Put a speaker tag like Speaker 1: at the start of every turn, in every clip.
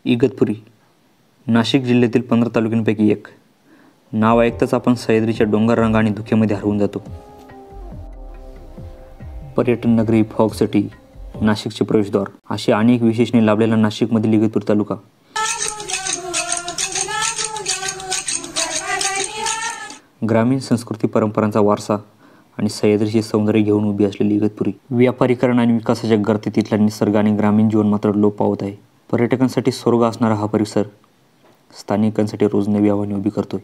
Speaker 1: इगतपुरी नाशिक जिल्ह्यातील 15 तालुक्यांपैकी एक. नाव ऐकताच आपण सह्याद्रीच्या डोंगर रांगा आणि धुक्यामध्ये हरवून जातो. पर्यटन नगरी, फॉग सिटी, नाशिकचे प्रवेशद्वार अशी अनेक विशेषणे लाभलेला नाशिकमधील इगतपुरी तालुका. ग्रामीण संस्कृती, परंपरांचा वारसा आणि सह्याद्रीचे सौंदर्य घेऊन उभी असलेली इगतपुरी. व्यापारीकरण आणि विकासाच्या गर्तेत इथला निसर्ग आणि ग्रामीण जीवन मात्र लोप पावत आहे. पर्यटकांसाठी स्वर्ग असणारा हा परिसर स्थानिकांसाठी रोज नवी आव्हाने उभी करतोय.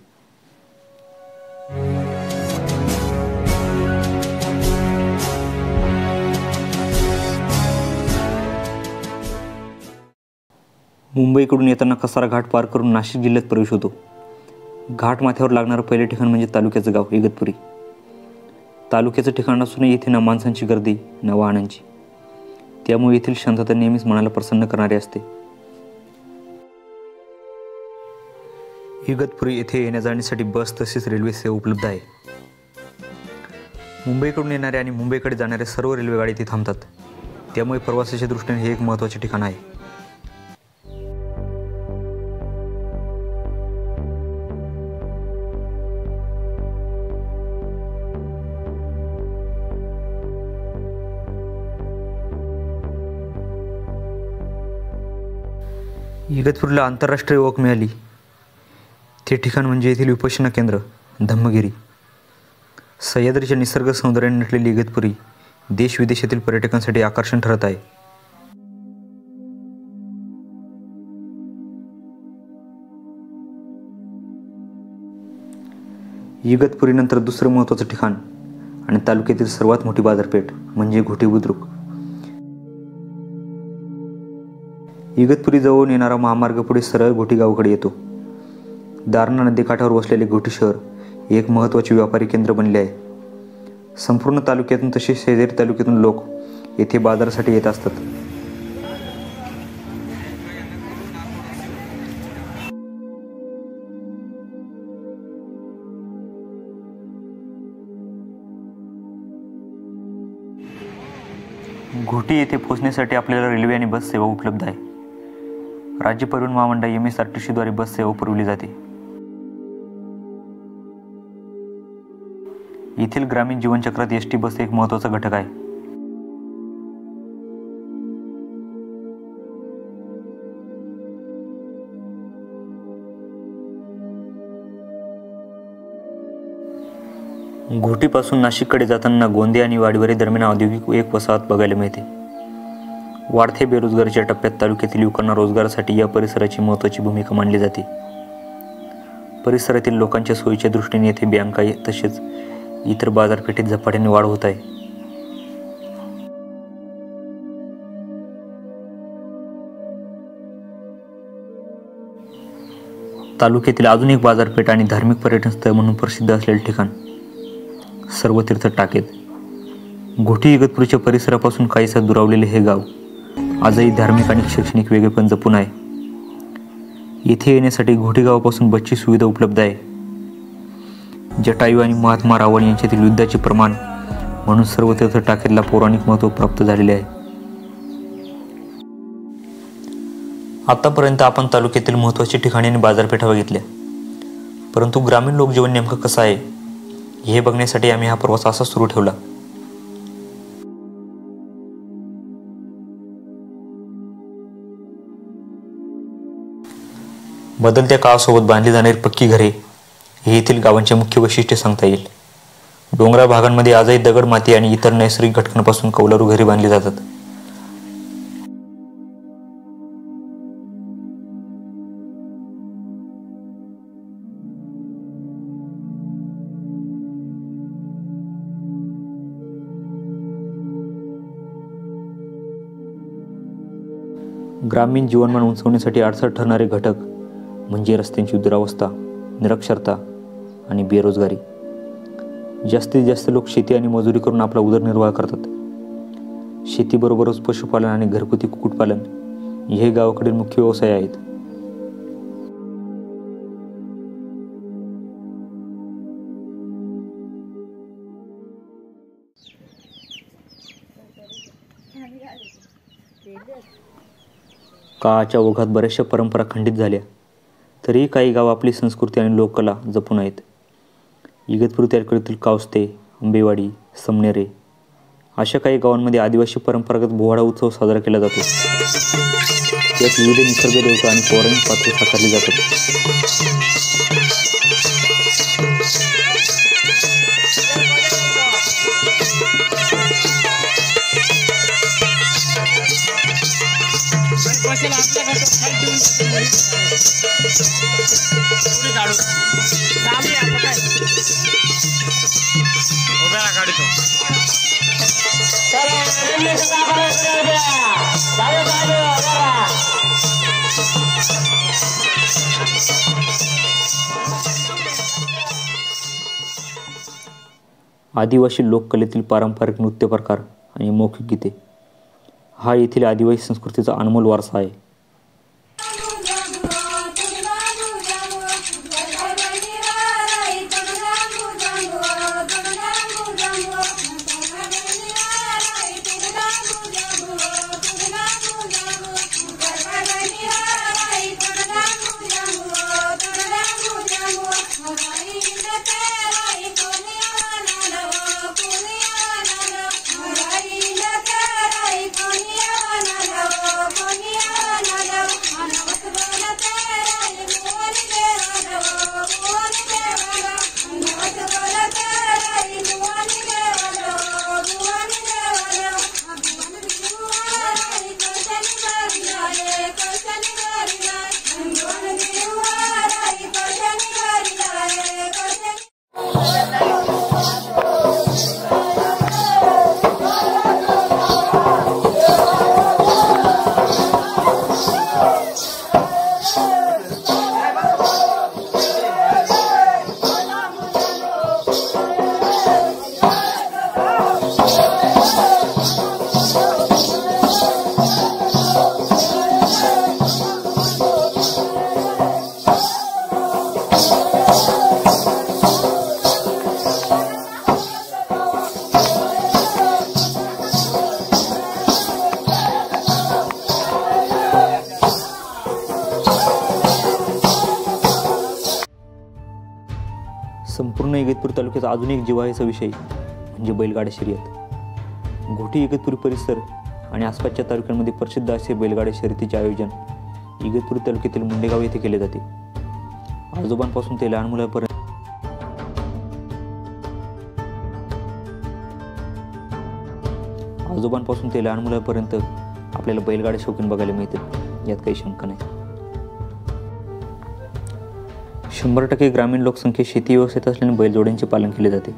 Speaker 1: मुंबईकडून येताना कसारा घाट पार करून नाशिक जिल्ह्यात प्रवेश होतो. घाट माथ्यावर लागणारं पहिले ठिकाण म्हणजे तालुक्याचं गाव इगतपुरी. तालुक्याचं ठिकाण असूनही येथे ना माणसांची गर्दी ना वाहनांची, त्यामुळे येथील शांतता नेहमीच मनाला प्रसन्न करणारी असते. इगतपुरी येथे येण्या-जाण्यासाठी बस तसेच रेल्वे सेवा उपलब्ध आहे. मुंबईकडून येणारे आणि मुंबईकडे जाणारे सर्व रेल्वेगाडी इथे थांबतात, त्यामुळे प्रवासाच्या दृष्टीने हे एक महत्त्वाचे ठिकाण आहे. इगतपुरीला आंतरराष्ट्रीय ओळख मिळाली ते ठिकाण म्हणजे येथील विपश्यना केंद्र धम्मगिरी. सह्याद्रीच्या निसर्ग सौंदर्याने नटलेली इगतपुरी देश-विदेशातील पर्यटकांसाठी आकर्षण ठरत आहे. इगतपुरीनंतर दुसरं महत्त्वाचं ठिकाण आणि तालुक्यातील सर्वात मोठी बाजारपेठ म्हणजे घोटी बुद्रुक. इगतपुरी जवळून येणारा महामार्ग पुढे सरळ घोटी गावाकडे येतो. दारणा नदीकाठावर वसलेले घोटी शहर एक महत्त्वाचे व्यापारी केंद्र बनले आहे. संपूर्ण तालुक्यातून तसेच शेजारी तालुक्यातून लोक येथे बाजारासाठी येत असतात. घोटी येथे पोहोचण्यासाठी आपल्याला रेल्वे आणि बस सेवा उपलब्ध आहे. राज्य परिवहन महामंडळ MSRTC द्वारे बस सेवा पुरवली जाते. येथील ग्रामीण जीवनचक्रात ST बस एक महत्त्वाचा घटक आहे. घोटीपासून नाशिककडे जाताना गोंदे आणि वाडीवरे दरम्यान औद्योगिक एक वसाहत बघायला मिळते. वाढत्या बेरोजगारीच्या टप्प्यात तालुक्यातील युवकांना रोजगारासाठी या परिसराची महत्त्वाची भूमिका मानली जाते. परिसरातील लोकांच्या सोयीच्या दृष्टीने येथे बँका तसेच इतर बाजारपेठेत झपाट्याने वाढ होत आहे. तालुक्यातील अजून एक बाजारपेठ आणि धार्मिक पर्यटन स्थळ म्हणून प्रसिद्ध असलेले ठिकाण सर्वतीर्थ टाकेद. घोटी इगतपुरीच्या परिसरापासून काहीसा दुरावलेले हे गाव आजही धार्मिक आणि शैक्षणिक वेगळेपण जपून आहे. येथे येण्यासाठी घोटी गावापासून बसची सुविधा उपलब्ध आहे. जटायू आणि महात्मा रावण यांच्यातील युद्धाचे प्रमाण म्हणून सर्वतीर्थ टाकेदला पौराणिक महत्त्व प्राप्त झालेले आहे. आतापर्यंत आपण तालुक्यातील महत्त्वाची ठिकाणे आणि बाजारपेठा बघितल्या, परंतु ग्रामीण लोकजीवन नेमकं कसं आहे हे बघण्यासाठी आम्ही हा प्रवास असा सुरू ठेवला. बदलत्या काळासोबत बांधली जाणारी पक्की घरे हे येथील गावांचे मुख्य वैशिष्ट्य सांगता येईल. डोंगराळ भागांमध्ये आजही दगड, माती आणि इतर नैसर्गिक घटकांपासून कौलारू घरे बांधली जातात. ग्रामीण जीवनमान उंचवण्यासाठी अडसर ठरणारे घटक म्हणजे रस्त्यांची दुरावस्था, निरक्षरता आणि बेरोजगारी. जास्तीत जास्त लोक शेती आणि मजुरी करून आपला उदरनिर्वाह करतात. शेतीबरोबरच पशुपालन आणि घरगुती कुक्कुटपालन हे गावाकडील मुख्य व्यवसाय आहेत. काळाच्या ओघात बऱ्याचशा परंपरा खंडित झाल्या, तरीही काही गावं आपली संस्कृती आणि लोककला जपून आहेत. इगतपुरी तालुक्यातील कावस्ते, आंबेवाडी, समनेरे अशा काही गावांमध्ये आदिवासी परंपरागत पोवाडा उत्सव साजरा केला जातो. यात विविध निसर्ग देवता आणि पौराणिक पात्रे साकारली जातात. आदिवासी लोककलेतील पारंपरिक नृत्यप्रकार आणि मौखिक गीते हा येथील आदिवासी संस्कृतीचा अनमोल वारसा आहे. संपूर्ण इगतपुरी तालुक्याचा अजून एक जिव्हाळ्याचा विषय म्हणजे बैलगाडा शर्यत. घोटी इगतपुरी परिसर आणि आसपासच्या तालुक्यांमध्ये प्रसिद्ध असे बैलगाडा शर्यतीचे आयोजन इगतपुरी तालुक्यातील मुंडेगाव येथे केले जाते. आजोबांपासून ते लहान मुलांपर्यंत आपल्याला बैलगाडा शौकीन बघायला मिळतात, यात काही शंका नाही. 100% ग्रामीण लोकसंख्या शेती व्यवसायात असल्याने बैलजोड्यांचे पालन केले जाते.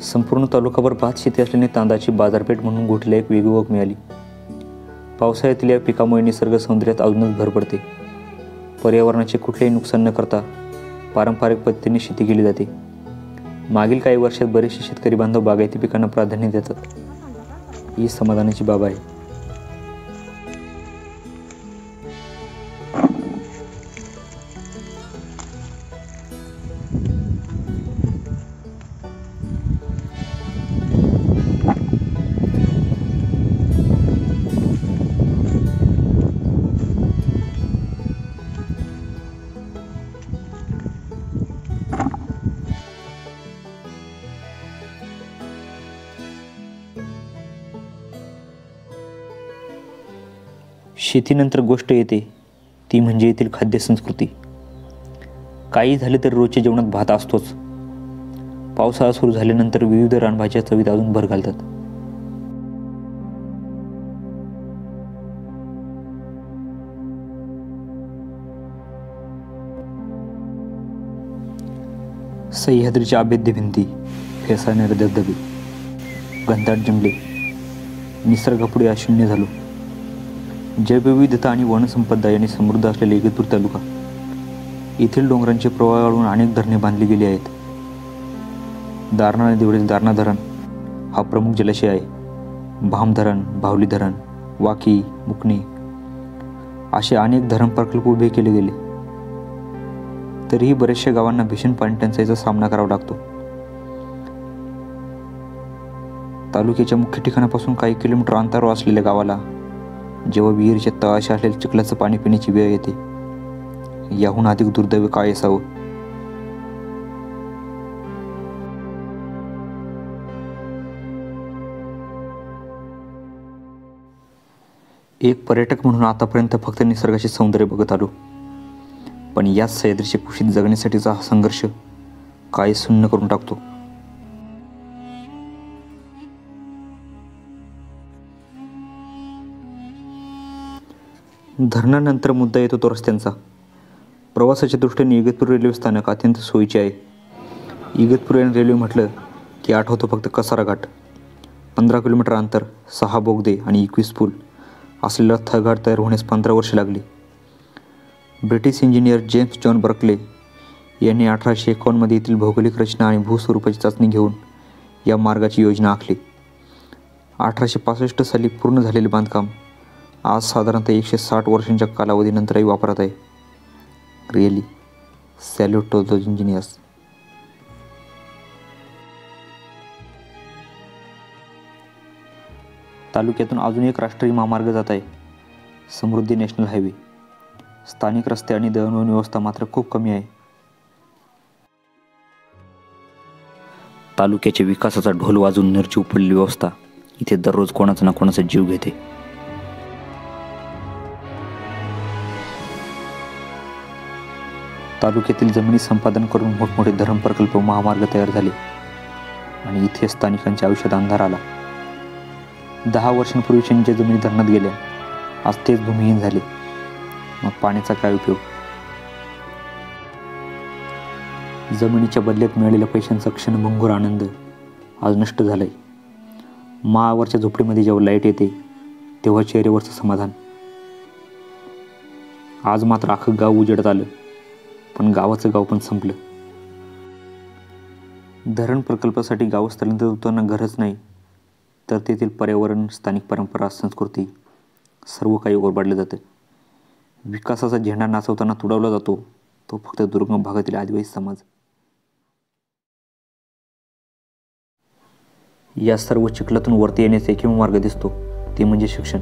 Speaker 1: संपूर्ण तालुकाभर भात शेती असल्याने तांदळाची बाजारपेठ म्हणून घोटीला एक वेगळी ओळख मिळाली. पावसाळ्यातील या पिकामुळे निसर्ग सौंदर्यात अजूनच भर पडते. पर्यावरणाचे कुठलेही नुकसान न करता पारंपरिक पद्धतीने शेती केली जाते. मागील काही वर्षात बरेचसे शेतकरी बांधव बागायती पिकांना प्राधान्य देतात, ही समाधानाची बाब आहे. शेतीनंतर गोष्ट येते ती म्हणजे येथील खाद्य संस्कृती. काही झाले तर रोजच्या जेवणात भात असतोच. पावसाळा सुरू झाल्यानंतर विविध रानभाज्या चवीत अजून भर घालतात. सह्याद्रीच्या अभेद्य भिंती, फेसाळणारे धबधबे, घनदाट जंगले, निसर्गापुढे अशून्य झालो. जैवविविधता आणि वनसंपदा यांनी समृद्ध असलेला इगतपुरी तालुका. येथील डोंगरांचे प्रवाह वाढवून अनेक धरणे बांधली गेली आहेत. दारणा नदीवरील दारणा धरण हा प्रमुख जलाशय आहे. भाम धरण, भावली धरण, वाकी, मुकणे असे अनेक धरण प्रकल्प उभे केले गेले. तरीही बऱ्याचशा गावांना भीषण पाणी टंचाईचा सामना करावा लागतो. तालुक्याच्या मुख्य ठिकाणापासून काही किलोमीटर अंतरावर असलेल्या गावाला जेव्हा विहिरीच्या तळाशी असलेल्या चिखलाचं पाणी पिण्याची वेळ येते, याहून अधिक दुर्दैव काय असावं. एक पर्यटक म्हणून आतापर्यंत फक्त निसर्गाचे सौंदर्य बघत आलो, पण याच सह्याद्रीच्या कुशीत जगण्यासाठीचा हा संघर्ष काय सुन्न करून टाकतो. धरणानंतर मुद्दा येतो तो रस्त्यांचा. प्रवासाच्या दृष्टीने इगतपुरी रेल्वे स्थानक अत्यंत सोयीचे आहे. इगतपुरी रेल्वे म्हटलं की आठवतो फक्त कसारा घाट. 15 किलोमीटर अंतर, 6 बोगदे आणि 21 पूल असलेला थळघाट तयार होण्यास 15 वर्षे लागली. British engineer James John Berkeley यांनी 1851 येथील भौगोलिक रचना आणि भूस्वरूपाची चाचणी घेऊन या मार्गाची योजना आखली. 1865 साली पूर्ण झालेले बांधकाम आज साधारणतः 160 वर्षांच्या कालावधीनंतरही वापरात आहे. Really salute to those engineers. तालुक्यातून अजून एक राष्ट्रीय महामार्ग जात आहे, समृद्धी नॅशनल हायवे. स्थानिक रस्ते आणि दळणवळण व्यवस्था मात्र खूप कमी आहे. तालुक्याच्या विकासाचा ढोल वाजून निर्जीव पडलेली व्यवस्था इथे दररोज कोणाचा ना कोणाचा जीव घेते. तालुक्यातील जमिनी संपादन करून मोठमोठे धरण प्रकल्प, महामार्ग तयार झाले आणि इथे स्थानिकांच्या आयुष्यात अंधार आला. 10 वर्षांपूर्वी ज्या जमिनी धरणात गेल्या, आज तेच भूमिहीन झाले. मग पाण्याचा काय उपयोग? जमिनीच्या बदल्यात मिळालेल्या पैशांचा क्षणभंगूर आनंद आज नष्ट झालाय. माळावरच्या झोपडीमध्ये जेव्हा लाईट येते तेव्हा चेहऱ्यावरचं समाधान. आज मात्र अख्खं गाव उजेडात आलं, पण गावाचं गाव पण संपलं. धरण प्रकल्पासाठी गाव स्थलांतरित होताना घरच नाही, तर तेथील पर्यावरण, स्थानिक परंपरा, संस्कृती सर्व काही ओरबाडलं जातं. विकासाचा झेंडा नाचवताना तुडवला जातो तो फक्त दुर्गम भागातील आदिवासी समाज. या सर्व चिखलातून वरती येण्याचा एकमेव मार्ग दिसतो, ते म्हणजे शिक्षण.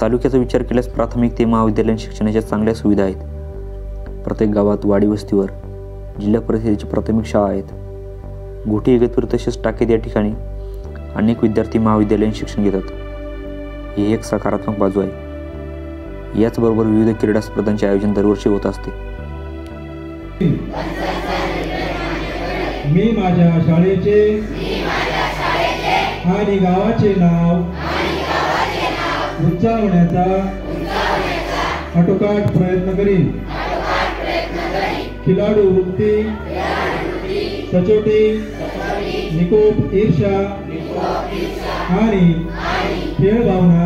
Speaker 1: तालुक्याचा विचार केल्यास प्राथमिक ते महाविद्यालयीन शिक्षणाच्या चांगल्या सुविधा आहेत. प्रत्येक गावात, वाडी वस्तीवर जिल्हा परिषदेची प्राथमिक शाळा आहेत. घोटी, इगतपुरी तसेच टाकेद या ठिकाणी अनेक विद्यार्थी महाविद्यालयीन शिक्षण घेतात. ही एक सकारात्मक बाजू आहे. याचबरोबर विविध क्रीडा स्पर्धांचे आयोजन दरवर्षी होत असते.
Speaker 2: मी माझ्या शाळेचे आणि गावाचे नाव उंचावण्याचा आटोकाट प्रयत्न करीन. खिलाडू वृत्ती, सचोटी, निकोप ईर्षा आणि खेळ भावना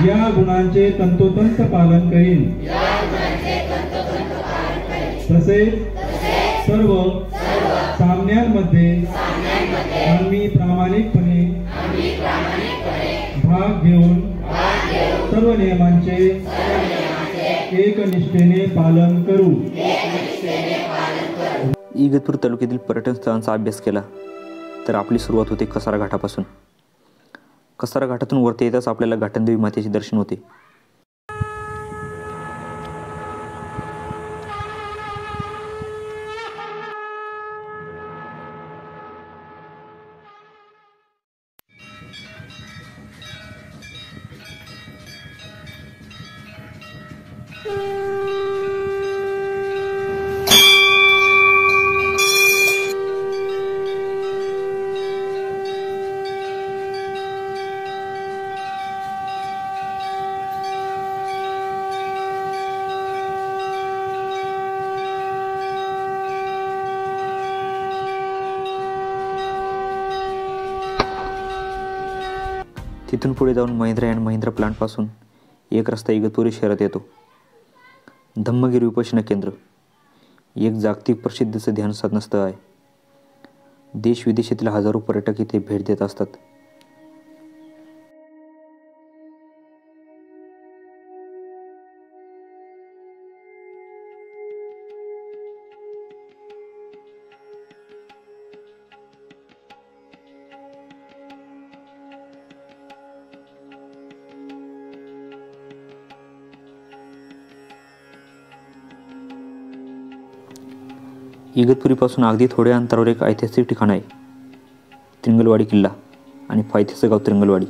Speaker 2: या गुणांचे तंतोतंत पालन करीन. तसेच सर्व सामन्यांमध्ये आम्ही प्रामाणिकपणे भाग घेऊन सर्व नियमांचे एकनिष्ठेने पालन करू.
Speaker 1: इगतपुरी तालुक्यातील पर्यटन स्थळांचा अभ्यास केला तर आपली सुरुवात होते कसारा घाटापासून. कसारा घाटातून वरती येताच आपल्याला घाटनदेवी मातेचे दर्शन होते. तिथून पुढे जाऊन महिंद्रा अँड महिंद्रा प्लांटपासून एक रस्ता इगतपुरी शहरात येतो. धम्मगिरी विपश्यना केंद्र एक जागतिक प्रसिद्धीचं ध्यान साधना स्थळ आहे. देश विदेशातील हजारो पर्यटक इथे भेट देत असतात. इगतपुरीपासून अगदी थोड्या अंतरावर एक ऐतिहासिक ठिकाण आहे, त्रिंगलवाडी किल्ला आणि पायथ्याचं गाव त्रिंगलवाडी.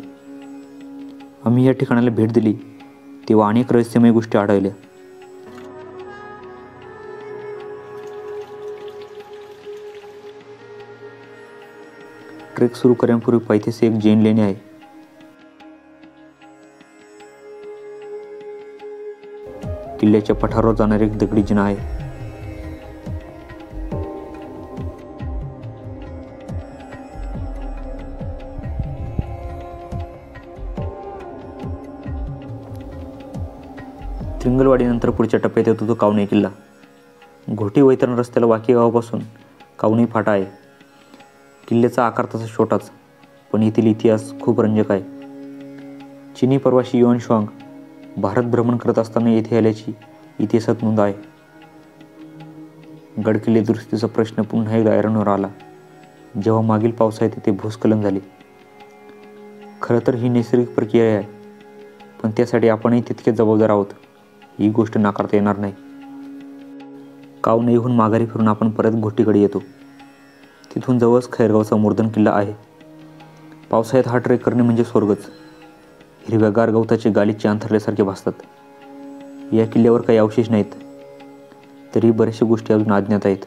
Speaker 1: आम्ही या ठिकाणाला भेट दिली तेव्हा अनेक रहस्यमय गोष्टी आढळल्या. ट्रेक सुरू करण्यापूर्वी पायथ्याशी एक जैन लेणी आहे. किल्ल्याच्या पठारावर जाणारी एक दगडी जिना आहे. त्रिंगलवाडीनंतर पुढच्या टप्प्यात येतो तो कावणे किल्ला. घोटी वैतरण रस्त्याला वाकी गावापासून कावणे फाटा आहे. किल्ल्याचा आकार तसा छोटाच, पण येथील इतिहास खूप रंजक आहे. चिनी प्रवासी युआन शुआंग भारत भ्रमण करत असताना येथे आल्याची इतिहासात नोंद आहे. गडकिल्ले दुरुस्तीचा प्रश्न पुन्हा एकदा ऐरणीवर आला जेव्हा मागील पावसाळ्यात येथे भूस्खलन झाले. खरं तर ही नैसर्गिक प्रक्रिया आहे, पण त्यासाठी आपणही तितके जबाबदार आहोत ही गोष्ट नाकारता येणार नाही. कावणेहून माघारी फिरून आपण परत घोटीकडे येतो. तिथून जवळच खैरगावचा मूर्धन किल्ला आहे. पावसाळ्यात हा ट्रेक करणे म्हणजे स्वर्गच. हिरव्यागार गवताचे गालिचे अंथरल्यासारखे भासतात. या किल्ल्यावर काही अवशेष नाहीत, तरी बऱ्याचशा गोष्टी अजून अज्ञात आहेत.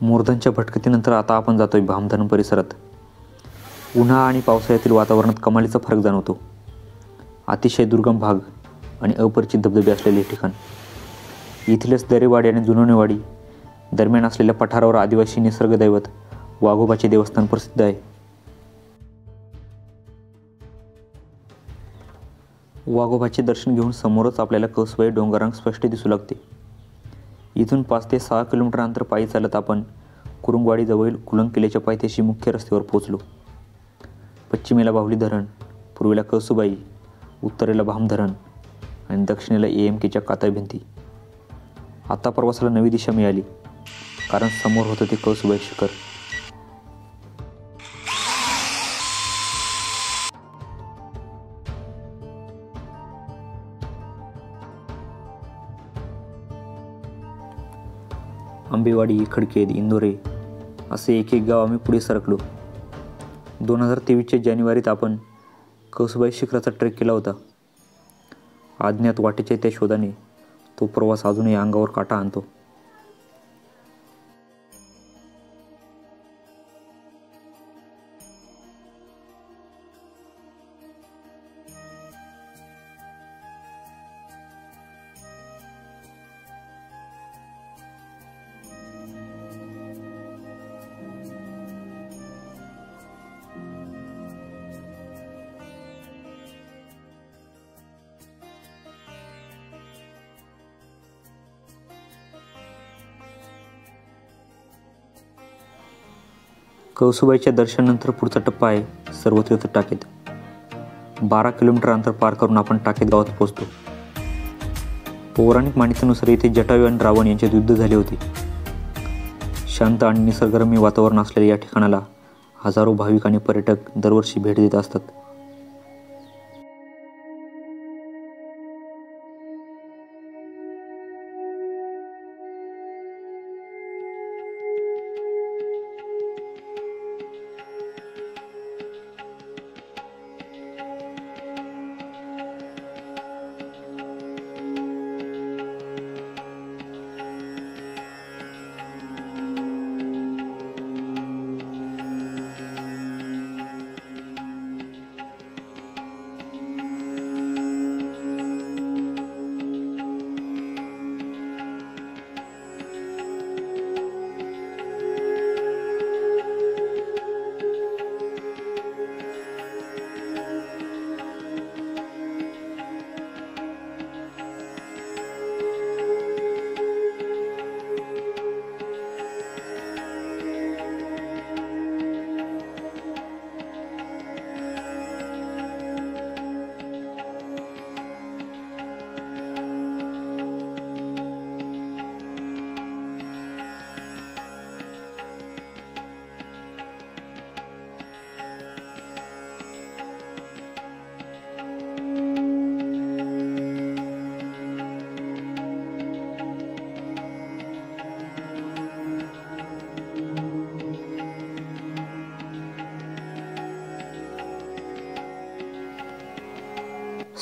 Speaker 1: मूर्धनच्या भटकतीनंतर आता आपण जातोय भामधरण परिसरात. उन्हाळा आणि पावसाळ्यातील वातावरणात कमालीचा फरक जाणवतो. अतिशय दुर्गम भाग आणि अपरिचित धबधबे असलेले ठिकाण. इथलेच दरेवाडी आणि जुनोणेवाडी दरम्यान असलेल्या पठारावर आदिवासी निसर्गदैवत वाघोबाचे देवस्थान प्रसिद्ध आहे. वाघोबाचे दर्शन घेऊन समोरच आपल्याला कळसूबाई डोंगररांग स्पष्ट दिसू लागते. इथून 5 ते 6 किलोमीटर अंतर पायी चालत आपण कुरुंगवाडीजवळील कुलंग किल्ल्याच्या पायथ्याशी मुख्य रस्त्यावर पोहोचलो. पश्चिमेला बाहुली धरण, पूर्वेला कळसूबाई, उत्तरेला भामधरण आणि दक्षिणेला AMKच्या कातळ भिंती. आता प्रवासाला नवी दिशा मिळाली, कारण समोर होतं ते कळसूबाई शिखर. आंबेवाडी, खडकेद, इंदोरे असे एक एक गाव आम्ही पुढे सरकलो. 2023च्या जानेवारीत आपण कळसूबाई शिखराचा ट्रेक केला होता. अज्ञात वाटेच्या त्या शोधाने तो प्रवास अजूनही अंगावर काटा आणतो. कळसूबाईच्या दर्शनानंतर पुढचा टप्पा आहे सर्वतीर्थ टाकेद. 12 किलोमीटर अंतर पार करून आपण टाकेद गावात पोहोचतो. पौराणिक मान्यतेनुसार येथे जटायू आणि रावण यांच्यात युद्ध झाले होते. शांत आणि निसर्गरम्य वातावरण असलेल्या या ठिकाणाला हजारो भाविक आणि पर्यटक दरवर्षी भेट देत असतात.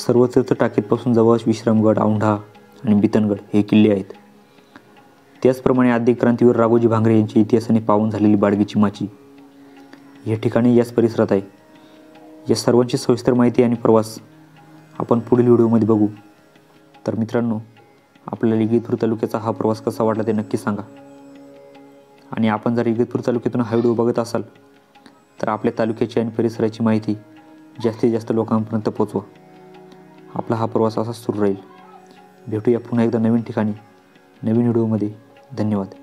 Speaker 1: सर्व तीर्थटाकीतपासून जवळच विश्रामगड, औंढा आणि बितनगड हे किल्ले आहेत. त्याचप्रमाणे आद्य क्रांतीवीर राघोजी भांगरे यांची इतिहासाने पावन झालेली बाळगीची माची हे ठिकाणी याच परिसरात आहे. या सर्वांची सविस्तर माहिती आणि प्रवास आपण पुढील व्हिडिओमध्ये बघू. तर मित्रांनो, आपल्याला इगतपुरी तालुक्याचा हा प्रवास कसा वाटला ते नक्की सांगा. आणि आपण जर इगतपुरी तालुक्यातून हा व्हिडिओ बघत असाल तर आपल्या तालुक्याची आणि परिसराची माहिती जास्तीत जास्त लोकांपर्यंत पोहोचवा. आपला हा प्रवास असाच सुरू राहील. भेटूया पुन्हा एकदा नवीन ठिकाणी नवीन व्हिडिओमध्ये. धन्यवाद.